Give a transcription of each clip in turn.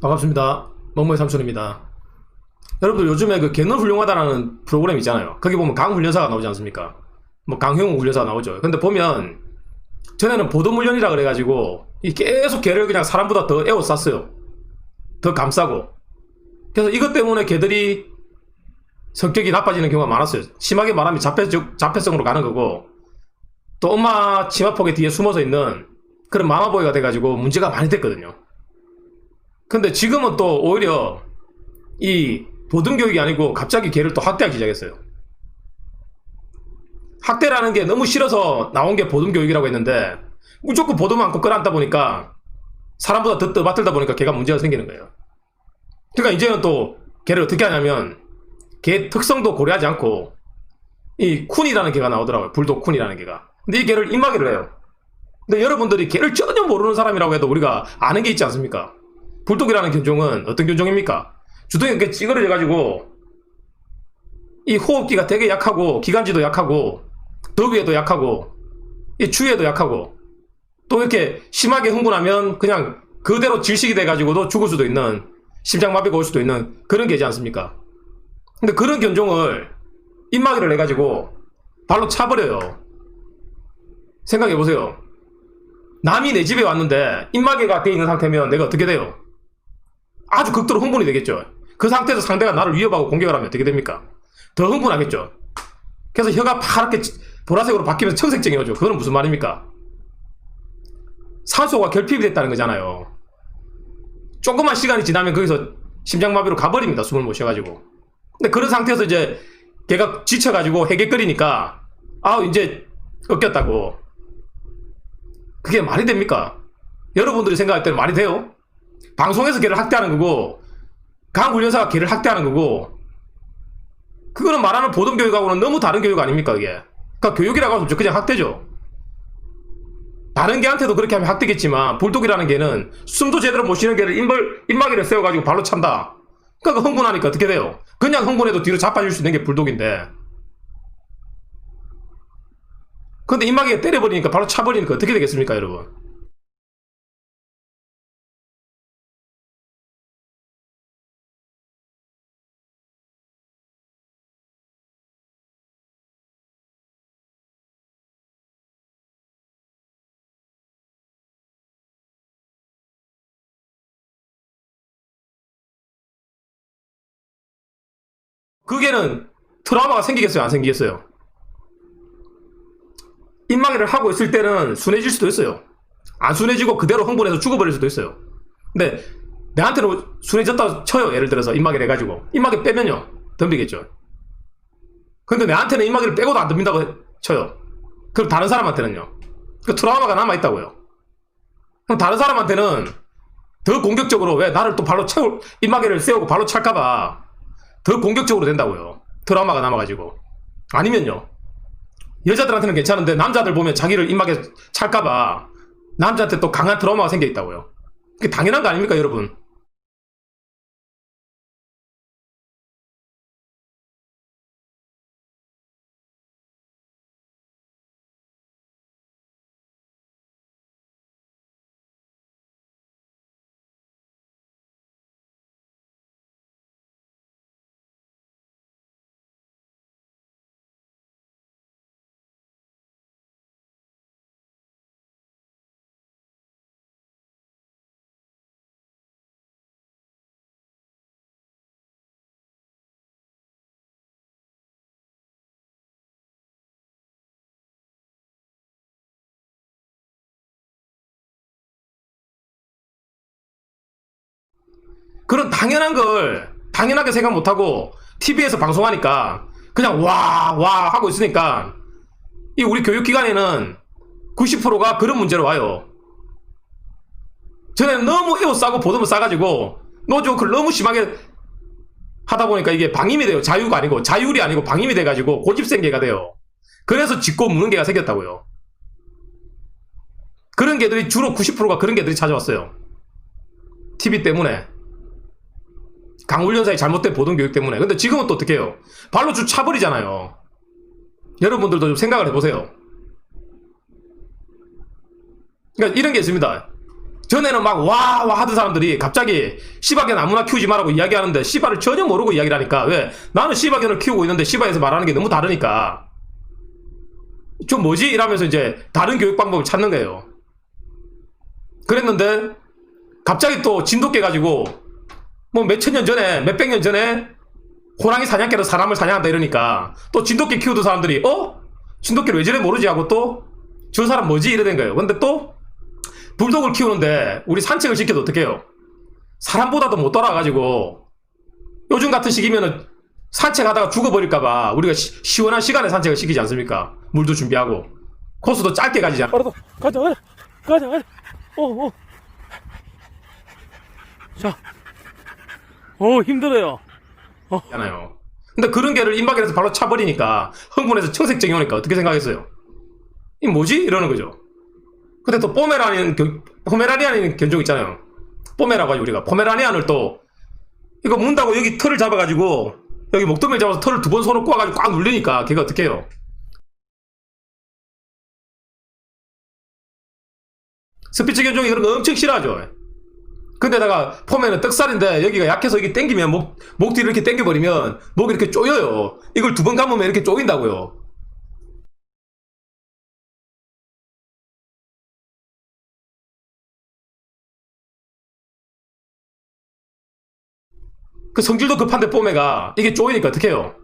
반갑습니다. 먹먹이 삼촌입니다. 여러분들 요즘에 그 개는 훌륭하다라는 프로그램 있잖아요. 거기 보면 강훈련사가 나오지 않습니까? 뭐 강형우 훈련사가 나오죠. 근데 보면 전에는 보도훈련이라 그래가지고 이 계속 개를 그냥 사람보다 더 에워쌌어요. 더 감싸고. 그래서 이것 때문에 개들이 성격이 나빠지는 경우가 많았어요. 심하게 말하면 자폐성으로 가는 거고, 또 엄마 치마폭에 뒤에 숨어서 있는 그런 마마보이가 돼가지고 문제가 많이 됐거든요. 근데 지금은 또 오히려 이 보등교육이 아니고 갑자기 걔를 또 학대하기 시작했어요. 학대라는 게 너무 싫어서 나온 게 보등교육이라고 했는데 무조건 보도만 안고 끌어안다 보니까 사람보다 더 떠받들다 보니까 걔가 문제가 생기는 거예요. 그러니까 이제는 또 걔를 어떻게 하냐면 걔 특성도 고려하지 않고 이 쿤이라는 개가 나오더라고요. 불독 쿤이라는 개가. 근데 이 개를 입마개를 해요. 근데 여러분들이 걔를 전혀 모르는 사람이라고 해도 우리가 아는 게 있지 않습니까? 불독이라는 견종은 어떤 견종입니까? 주둥이 이렇게 찌그러져가지고 이 호흡기가 되게 약하고 기관지도 약하고 더위에도 약하고 이 추위에도 약하고 또 이렇게 심하게 흥분하면 그냥 그대로 질식이 돼가지고도 죽을 수도 있는, 심장마비가 올 수도 있는 그런 개지 않습니까? 근데 그런 견종을 입마개를 해가지고 발로 차버려요. 생각해보세요. 남이 내 집에 왔는데 입마개가 돼 있는 상태면 내가 어떻게 돼요? 아주 극도로 흥분이 되겠죠. 그 상태에서 상대가 나를 위협하고 공격을 하면 어떻게 됩니까? 더 흥분하겠죠. 그래서 혀가 파랗게 보라색으로 바뀌면서 청색증이 오죠. 그건 무슨 말입니까? 산소가 결핍이 됐다는 거잖아요. 조금만 시간이 지나면 거기서 심장마비로 가버립니다. 숨을 못 쉬어가지고. 근데 그런 상태에서 이제 걔가 지쳐가지고 헤개거리니까 이제 꺾였다고. 그게 말이 됩니까? 여러분들이 생각할 때는 말이 돼요? 방송에서 걔를 학대하는 거고 강훈련사가 걔를 학대하는 거고, 그거는 말하는 보등교육하고는 너무 다른 교육 아닙니까? 그게 그러니까 교육이라고 하면 그냥 학대죠. 다른 개한테도 그렇게 하면 학대겠지만 불독이라는 개는 숨도 제대로 못 쉬는 개를 입마개를 세워가지고 발로 찬다. 그러니까 흥분하니까 어떻게 돼요? 그냥 흥분해도 뒤로 자빠질 수 있는 게 불독인데, 근데 입마개에 때려버리니까 바로 차버리니까 어떻게 되겠습니까, 여러분? 그 개는 트라우마가 생기겠어요, 안 생기겠어요? 입마개를 하고 있을 때는 순해질 수도 있어요. 안 순해지고 그대로 흥분해서 죽어버릴 수도 있어요. 근데 내한테는 순해졌다 쳐요. 예를 들어서 입마개를 해가지고 입마개 빼면요 덤비겠죠. 근데 내한테는 입마개를 빼고도 안 덤빈다고 쳐요. 그럼 다른 사람한테는요, 그 트라우마가 남아있다고요. 그럼 다른 사람한테는 더 공격적으로, 왜 나를 또 발로 채울, 입마개를 세우고 발로 찰까봐 더 공격적으로 된다고요. 트라우마가 남아가지고. 아니면요, 여자들한테는 괜찮은데 남자들 보면 자기를 입마개 찰까봐 남자한테 또 강한 트라우마가 생겨 있다고요. 그게 당연한 거 아닙니까, 여러분? 그런 당연한 걸 당연하게 생각 못하고 TV에서 방송하니까 그냥 와 하고 있으니까 이 우리 교육기관에는 90%가 그런 문제로 와요. 전에는 너무 에워싸고 보듬어 싸가지고 노조크를 너무 심하게 하다 보니까 이게 방임이 돼요. 자율이 아니고 방임이 돼가지고 고집생개가 돼요. 그래서 짖고 무는 개가 생겼다고요. 그런 개들이 주로 90%가 그런 개들이 찾아왔어요. TV 때문에, 강훈련사의 잘못된 보등교육 때문에. 근데 지금은 또 어떻게 해요? 발로 쭉 차버리잖아요. 여러분들도 좀 생각을 해보세요. 그러니까 이런 게 있습니다. 전에는 막 와 하던 사람들이 갑자기 시바견 아무나 키우지 말라고 이야기하는데 시바를 전혀 모르고 이야기를 하니까 왜? 나는 시바견을 키우고 있는데 시바에서 말하는 게 너무 다르니까 좀 뭐지? 이러면서 이제 다른 교육 방법을 찾는 거예요. 그랬는데 갑자기 또 진돗개 가지고 뭐 몇천 년 전에 몇백 년 전에 호랑이 사냥개로 사람을 사냥한다 이러니까 또 진돗개 키우던 사람들이 진돗개를 왜 저래 모르지 하고 또 저 사람 뭐지? 이래 된 거예요. 근데 또 불독을 키우는데 우리 산책을 시켜도 어떡해요? 사람보다도 못 따라가지고 요즘 같은 시기면은 산책하다가 죽어버릴까봐 우리가 시원한 시간에 산책을 시키지 않습니까? 물도 준비하고 코스도 짧게 가지잖아. 가자. 자, 힘들어요. 잖아요. 근데 그런 개를 임박에서 바로 차버리니까 흥분해서 청색증이 오니까 어떻게 생각했어요? 이 뭐지? 이러는 거죠. 근데 또 포메라니안 견종 있잖아요. 포메라고 하죠 우리가. 포메라니안을 또 이거 문다고 여기 털을 잡아가지고 여기 목덜미를 잡아서 털을 두 번 손을 꼬아가지고 꽉 눌리니까 걔가 어떻게 해요? 스피츠 견종이 그런 거 엄청 싫어하죠. 근데다가 포메는 떡살인데 여기가 약해서 이게 땡기면 목 뒤를 이렇게 땡겨버리면 목이 이렇게 쪼여요. 이걸 두 번 감으면 이렇게 쪼인다고요. 그 성질도 급한데 뽀메가 이게 쪼이니까 어떡 해요?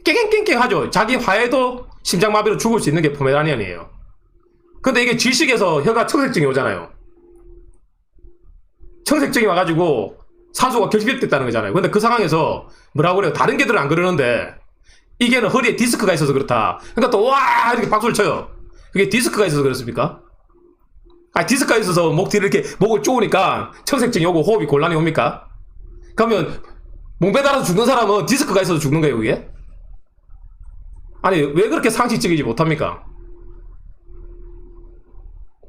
깽깽깽깽 하죠. 자기 화해도 심장마비로 죽을 수 있는 게 포메라니안이에요. 근데 이게 질식에서 혀가 청색증이 오잖아요. 청색증이 와가지고 산소가 결핍됐다는 거잖아요. 근데 그 상황에서 뭐라고 그래요? 다른 개들은 안 그러는데 이 개는 허리에 디스크가 있어서 그렇다. 그러니까 또 와 이렇게 박수를 쳐요. 그게 디스크가 있어서 그렇습니까? 디스크가 있어서 목 뒤를 이렇게 목을 쪼으니까 청색증이 오고 호흡이 곤란이 옵니까? 그러면 몸 배달아서 죽는 사람은 디스크가 있어서 죽는 거예요, 그게? 아니, 왜 그렇게 상식적이지 못합니까?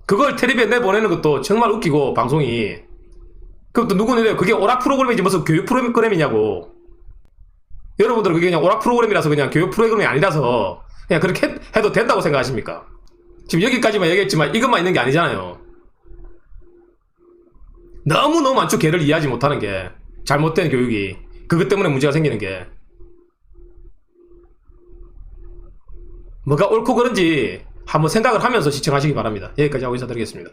그걸 텔레비에 내보내는 것도 정말 웃기고, 방송이. 그것도 누구는 이래요. 그게 오락 프로그램이지 무슨 교육 프로그램이냐고. 여러분들은 그게 그냥 오락 프로그램이라서 그냥 교육 프로그램이 아니라서 그냥 그렇게 해도 된다고 생각하십니까? 지금 여기까지만 얘기했지만 이것만 있는 게 아니잖아요. 너무너무 많죠, 걔를 이해하지 못하는 게. 잘못된 교육이. 그것 때문에 문제가 생기는 게. 뭐가 옳고 그른지 한번 생각을 하면서 시청하시기 바랍니다. 여기까지 하고 인사드리겠습니다.